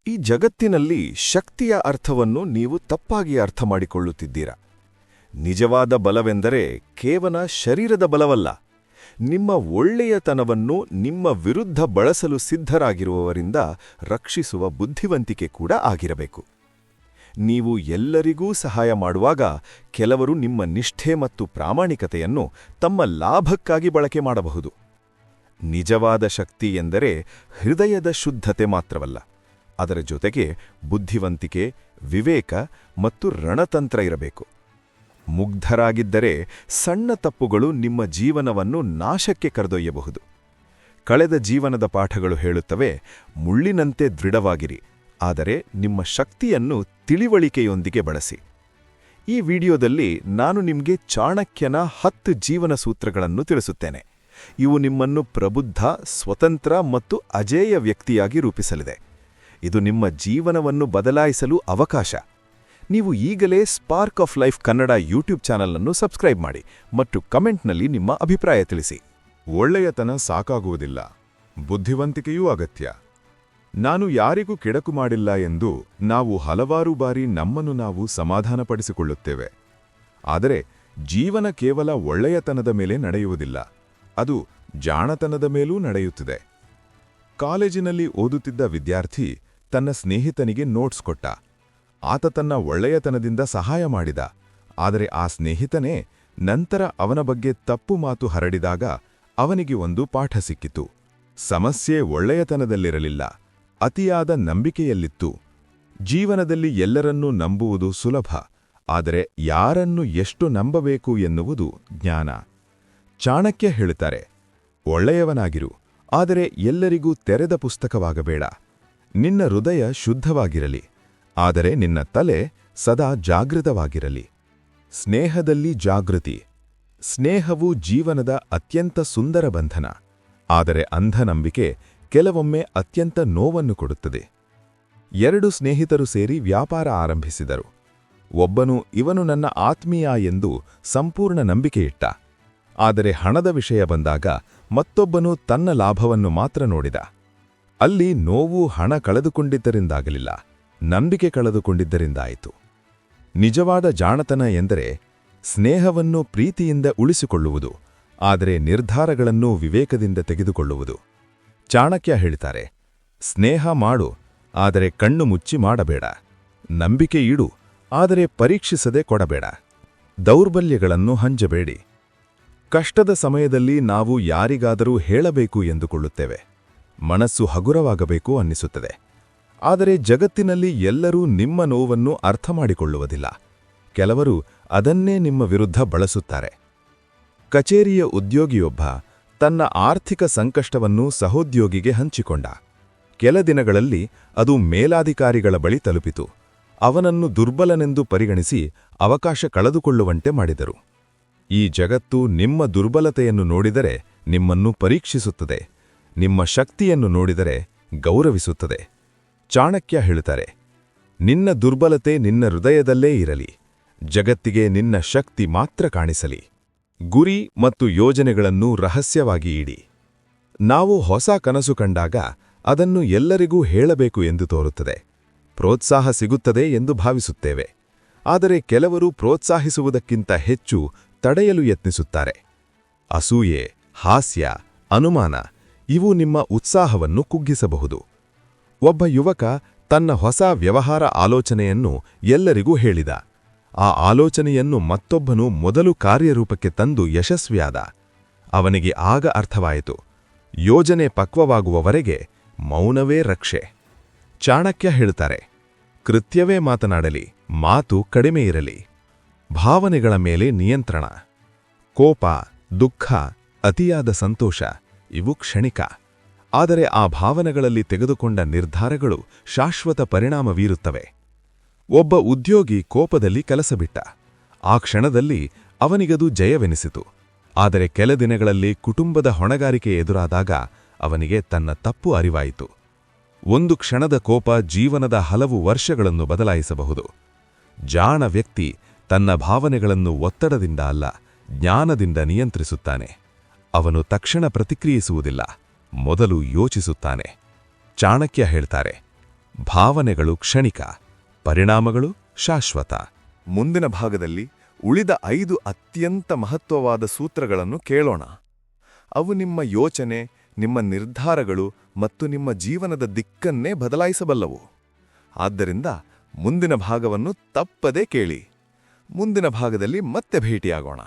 ಈ ಜಗತ್ತಿನಲ್ಲಿ ಶಕ್ತಿಯ ಅರ್ಥವನ್ನು ನೀವು ತಪ್ಪಾಗಿ ಅರ್ಥಮಾಡಿಕೊಳ್ಳುತ್ತಿದ್ದೀರಾ. ನಿಜವಾದ ಬಲವೆಂದರೆ ಕೇವಲ ಶರೀರದ ಬಲವಲ್ಲ, ನಿಮ್ಮ ಒಳ್ಳೆಯತನವನ್ನು ನಿಮ್ಮ ವಿರುದ್ಧ ಬಳಸಲು ಸಿದ್ಧರಾಗಿರುವವರಿಂದ ರಕ್ಷಿಸುವ ಬುದ್ಧಿವಂತಿಕೆ ಕೂಡ ಆಗಿರಬೇಕು. ನೀವು ಎಲ್ಲರಿಗೂ ಸಹಾಯ ಮಾಡುವಾಗ ಕೆಲವರು ನಿಮ್ಮ ನಿಷ್ಠೆ ಮತ್ತು ಪ್ರಾಮಾಣಿಕತೆಯನ್ನು ತಮ್ಮ ಲಾಭಕ್ಕಾಗಿ ಬಳಕೆ ಮಾಡಬಹುದು. ನಿಜವಾದ ಶಕ್ತಿ ಎಂದರೆ ಹೃದಯದ ಶುದ್ಧತೆ ಮಾತ್ರವಲ್ಲ, ಅದರ ಜೊತೆಗೆ ಬುದ್ಧಿವಂತಿಕೆ, ವಿವೇಕ ಮತ್ತು ರಣತಂತ್ರ ಇರಬೇಕು. ಮುಗ್ಧರಾಗಿದ್ದರೆ ಸಣ್ಣ ತಪ್ಪುಗಳು ನಿಮ್ಮ ಜೀವನವನ್ನು ನಾಶಕ್ಕೆ ಕರೆದೊಯ್ಯಬಹುದು. ಕಳೆದ ಜೀವನದ ಪಾಠಗಳು ಹೇಳುತ್ತವೆ, ಮುಳ್ಳಿನಂತೆ ದೃಢವಾಗಿರಿ, ಆದರೆ ನಿಮ್ಮ ಶಕ್ತಿಯನ್ನು ತಿಳಿವಳಿಕೆಯೊಂದಿಗೆ ಬಳಸಿ. ಈ ವಿಡಿಯೋದಲ್ಲಿ ನಾನು ನಿಮಗೆ ಚಾಣಕ್ಯನ 10 ಜೀವನ ಸೂತ್ರಗಳನ್ನು ತಿಳಿಸುತ್ತೇನೆ. ಇವು ನಿಮ್ಮನ್ನು ಪ್ರಬುದ್ಧ, ಸ್ವತಂತ್ರ ಮತ್ತು ಅಜೇಯ ವ್ಯಕ್ತಿಯಾಗಿ ರೂಪಿಸಲಿದೆ. ಇದು ನಿಮ್ಮ ಜೀವನವನ್ನು ಬದಲಾಯಿಸಲು ಅವಕಾಶ. ನೀವು ಈಗಲೇ spark of life Kannada YouTube channel ಅನ್ನು ಸಬ್ಸ್ಕ್ರೈಬ್ ಮಾಡಿ ಮತ್ತು ಕಮೆಂಟ್ನಲ್ಲಿ ನಿಮ್ಮ ಅಭಿಪ್ರಾಯ ತಿಳಿಸಿ. ಒಳ್ಳೆಯತನ ಸಾಕಾಗುವುದಿಲ್ಲ, ಬುದ್ಧಿವಂತಿಕೆಯೂ ಅಗತ್ಯ. ನಾನು ಯಾರಿಗೂ ಕೆಡಕು ಮಾಡಿಲ್ಲ ಎಂದು ನಾವು ಹಲವಾರು ಬಾರಿ ನಮ್ಮನ್ನು ನಾವು ಸಮಾಧಾನಪಡಿಸಿಕೊಳ್ಳುತ್ತೇವೆ. ಆದರೆ ಜೀವನ ಕೇವಲ ಒಳ್ಳೆಯತನದ ಮೇಲೆ ನಡೆಯುವುದಿಲ್ಲ, ಅದು ಜಾಣತನದ ಮೇಲೂ ನಡೆಯುತ್ತಿದೆ. ಕಾಲೇಜಿನಲ್ಲಿ ಓದುತ್ತಿದ್ದ ವಿದ್ಯಾರ್ಥಿ ತನ್ನ ಸ್ನೇಹಿತನಿಗೆ ನೋಟ್ಸ್ ಕೊಟ್ಟ. ಆತ ತನ್ನ ಒಳ್ಳೆಯತನದಿಂದ ಸಹಾಯ ಮಾಡಿದ. ಆದರೆ ಆ ಸ್ನೇಹಿತನೇ ನಂತರ ಅವನ ಬಗ್ಗೆ ತಪ್ಪು ಮಾತು ಹರಡಿದಾಗ ಅವನಿಗೆ ಒಂದು ಪಾಠ ಸಿಕ್ಕಿತು. ಸಮಸ್ಯೆ ಒಳ್ಳೆಯತನದಲ್ಲಿರಲಿಲ್ಲ, ಅತಿಯಾದ ನಂಬಿಕೆಯಲ್ಲಿತ್ತು. ಜೀವನದಲ್ಲಿ ಎಲ್ಲರನ್ನೂ ನಂಬುವುದು ಸುಲಭ, ಆದರೆ ಯಾರನ್ನು ಎಷ್ಟು ನಂಬಬೇಕು ಎನ್ನುವುದು ಜ್ಞಾನ. ಚಾಣಕ್ಯ ಹೇಳುತ್ತಾರೆ, ಒಳ್ಳೆಯವನಾಗಿರು, ಆದರೆ ಎಲ್ಲರಿಗೂ ತೆರೆದ ಪುಸ್ತಕವಾಗಬೇಡ. ನಿನ್ನ ಹೃದಯ ಶುದ್ಧವಾಗಿರಲಿ, ಆದರೆ ನಿನ್ನ ತಲೆ ಸದಾ ಜಾಗೃತವಾಗಿರಲಿ. ಸ್ನೇಹದಲ್ಲಿ ಜಾಗೃತಿ. ಸ್ನೇಹವು ಜೀವನದ ಅತ್ಯಂತ ಸುಂದರ ಬಂಧನ, ಆದರೆ ಅಂಧನಂಬಿಕೆ ಕೆಲವೊಮ್ಮೆ ಅತ್ಯಂತ ನೋವನ್ನು ಕೊಡುತ್ತದೆ. 2 ಸ್ನೇಹಿತರು ಸೇರಿ ವ್ಯಾಪಾರ ಆರಂಭಿಸಿದರು. ಒಬ್ಬನು ಇವನು ನನ್ನ ಆತ್ಮೀಯ ಎಂದು ಸಂಪೂರ್ಣ ನಂಬಿಕೆಯಿಟ್ಟ. ಆದರೆ ಹಣದ ವಿಷಯ ಬಂದಾಗ ಮತ್ತೊಬ್ಬನು ತನ್ನ ಲಾಭವನ್ನು ಮಾತ್ರ ನೋಡಿದ. ಅಲ್ಲಿ ನೋವು ಹಣ ಕಳೆದುಕೊಂಡಿದ್ದರಿಂದಾಗಲಿಲ್ಲ, ನಂಬಿಕೆ ಕಳೆದುಕೊಂಡಿದ್ದರಿಂದಾಯಿತು. ನಿಜವಾದ ಜಾಣತನ ಎಂದರೆ ಸ್ನೇಹವನ್ನು ಪ್ರೀತಿಯಿಂದ ಉಳಿಸಿಕೊಳ್ಳುವುದು, ಆದರೆ ನಿರ್ಧಾರಗಳನ್ನು ವಿವೇಕದಿಂದ ತೆಗೆದುಕೊಳ್ಳುವುದು. ಚಾಣಕ್ಯ ಹೇಳ್ತಾರೆ, ಸ್ನೇಹ ಮಾಡು, ಆದರೆ ಕಣ್ಣು ಮುಚ್ಚಿ ಮಾಡಬೇಡ. ನಂಬಿಕೆ ಇಡು, ಆದರೆ ಪರೀಕ್ಷಿಸದೆ ಕೊಡಬೇಡ. ದೌರ್ಬಲ್ಯಗಳನ್ನು ಹಂಚಬೇಡಿ. ಕಷ್ಟದ ಸಮಯದಲ್ಲಿ ನಾವು ಯಾರಿಗಾದರೂ ಹೇಳಬೇಕು ಎಂದುಕೊಳ್ಳುತ್ತೇವೆ, ಮನಸ್ಸು ಹಗುರವಾಗಬೇಕು ಅನ್ನಿಸುತ್ತದೆ. ಆದರೆ ಜಗತ್ತಿನಲ್ಲಿ ಎಲ್ಲರೂ ನಿಮ್ಮ ನೋವನ್ನು ಅರ್ಥಮಾಡಿಕೊಳ್ಳುವುದಿಲ್ಲ. ಕೆಲವರು ಅದನ್ನೇ ನಿಮ್ಮ ವಿರುದ್ಧ ಬಳಸುತ್ತಾರೆ. ಕಚೇರಿಯ ಉದ್ಯೋಗಿಯೊಬ್ಬ ತನ್ನ ಆರ್ಥಿಕ ಸಂಕಷ್ಟವನ್ನು ಸಹೋದ್ಯೋಗಿಗೆ ಹಂಚಿಕೊಂಡ. ಕೆಲ ದಿನಗಳಲ್ಲಿ ಅದು ಮೇಲಾಧಿಕಾರಿಗಳ ಬಳಿ ತಲುಪಿತು. ಅವನನ್ನು ದುರ್ಬಲನೆಂದು ಪರಿಗಣಿಸಿ ಅವಕಾಶ ಕಳೆದುಕೊಳ್ಳುವಂತೆ ಮಾಡಿದರು. ಈ ಜಗತ್ತು ನಿಮ್ಮ ದುರ್ಬಲತೆಯನ್ನು ನೋಡಿದರೆ ನಿಮ್ಮನ್ನು ಪರೀಕ್ಷಿಸುತ್ತದೆ, ನಿಮ್ಮ ಶಕ್ತಿಯನ್ನು ನೋಡಿದರೆ ಗೌರವಿಸುತ್ತದೆ. ಚಾಣಕ್ಯ ಹೇಳುತ್ತಾರೆ, ನಿನ್ನ ದುರ್ಬಲತೆ ನಿನ್ನ ಹೃದಯದಲ್ಲೇ ಇರಲಿ, ಜಗತ್ತಿಗೆ ನಿನ್ನ ಶಕ್ತಿ ಮಾತ್ರ ಕಾಣಿಸಲಿ. ಗುರಿ ಮತ್ತು ಯೋಜನೆಗಳನ್ನು ರಹಸ್ಯವಾಗಿ ಇಡಿ. ನಾವು ಹೊಸ ಕನಸು ಕಂಡಾಗ ಅದನ್ನು ಎಲ್ಲರಿಗೂ ಹೇಳಬೇಕು ಎಂದು ತೋರುತ್ತದೆ. ಪ್ರೋತ್ಸಾಹ ಸಿಗುತ್ತದೆ ಎಂದು ಭಾವಿಸುತ್ತೇವೆ. ಆದರೆ ಕೆಲವರು ಪ್ರೋತ್ಸಾಹಿಸುವುದಕ್ಕಿಂತ ಹೆಚ್ಚು ತಡೆಯಲು ಯತ್ನಿಸುತ್ತಾರೆ. ಅಸೂಯೆ, ಹಾಸ್ಯ, ಅನುಮಾನ ಇವು ನಿಮ್ಮ ಉತ್ಸಾಹವನ್ನು ಕುಗ್ಗಿಸಬಹುದು. ಒಬ್ಬ ಯುವಕ ತನ್ನ ಹೊಸ ವ್ಯವಹಾರ ಆಲೋಚನೆಯನ್ನು ಎಲ್ಲರಿಗೂ ಹೇಳಿದ. ಆ ಆಲೋಚನೆಯನ್ನು ಮತ್ತೊಬ್ಬನು ಮೊದಲು ಕಾರ್ಯರೂಪಕ್ಕೆ ತಂದು ಯಶಸ್ವಿಯಾದ. ಅವನಿಗೆ ಆಗ ಅರ್ಥವಾಯಿತು, ಯೋಜನೆ ಪಕ್ವವಾಗುವವರೆಗೆ ಮೌನವೇ ರಕ್ಷೆ. ಚಾಣಕ್ಯ ಹೇಳುತ್ತಾರೆ, ಕೃತ್ಯವೇ ಮಾತನಾಡಲಿ, ಮಾತು ಕಡಿಮೆ ಇರಲಿ. ಭಾವನೆಗಳ ಮೇಲೆ ನಿಯಂತ್ರಣ. ಕೋಪ, ದುಃಖ, ಅತಿಯಾದ ಸಂತೋಷ ಇವು ಕ್ಷಣಿಕ, ಆದರೆ ಆ ಭಾವನೆಗಳಲ್ಲಿ ತೆಗೆದುಕೊಂಡ ನಿರ್ಧಾರಗಳು ಶಾಶ್ವತ ಪರಿಣಾಮ ಬೀರುತ್ತವೆ. ಒಬ್ಬ ಉದ್ಯೋಗಿ ಕೋಪದಲ್ಲಿ ಕೆಲಸ ಬಿಟ್ಟ. ಆ ಕ್ಷಣದಲ್ಲಿ ಅವನಿಗದು ಜಯವೆನಿಸಿತು. ಆದರೆ ಕೆಲ ದಿನಗಳಲ್ಲಿ ಕುಟುಂಬದ ಹೊಣೆಗಾರಿಕೆ ಎದುರಾದಾಗ ಅವನಿಗೆ ತನ್ನ ತಪ್ಪು ಅರಿವಾಯಿತು. ಒಂದು ಕ್ಷಣದ ಕೋಪ ಜೀವನದ ಹಲವು ವರ್ಷಗಳನ್ನು ಬದಲಾಯಿಸಬಹುದು. ಜಾಣ ವ್ಯಕ್ತಿ ತನ್ನ ಭಾವನೆಗಳನ್ನು ಒತ್ತಡದಿಂದ ಅಲ್ಲ, ಜ್ಞಾನದಿಂದ ನಿಯಂತ್ರಿಸುತ್ತಾನೆ. ಅವನು ತಕ್ಷಣ ಪ್ರತಿಕ್ರಿಯಿಸುವುದಿಲ್ಲ, ಮೊದಲು ಯೋಚಿಸುತ್ತಾನೆ. ಚಾಣಕ್ಯ ಹೇಳ್ತಾರೆ, ಭಾವನೆಗಳು ಕ್ಷಣಿಕ, ಪರಿಣಾಮಗಳು ಶಾಶ್ವತ. ಮುಂದಿನ ಭಾಗದಲ್ಲಿ ಉಳಿದ 5 ಅತ್ಯಂತ ಮಹತ್ವವಾದ ಸೂತ್ರಗಳನ್ನು ಕೇಳೋಣ. ಅವು ನಿಮ್ಮ ಯೋಚನೆ, ನಿಮ್ಮ ನಿರ್ಧಾರಗಳು ಮತ್ತು ನಿಮ್ಮ ಜೀವನದ ದಿಕ್ಕನ್ನೇ ಬದಲಾಯಿಸಬಲ್ಲವು. ಆದ್ದರಿಂದ ಮುಂದಿನ ಭಾಗವನ್ನು ತಪ್ಪದೇ ಕೇಳಿ. ಮುಂದಿನ ಭಾಗದಲ್ಲಿ ಮತ್ತೆ ಭೇಟಿಯಾಗೋಣ.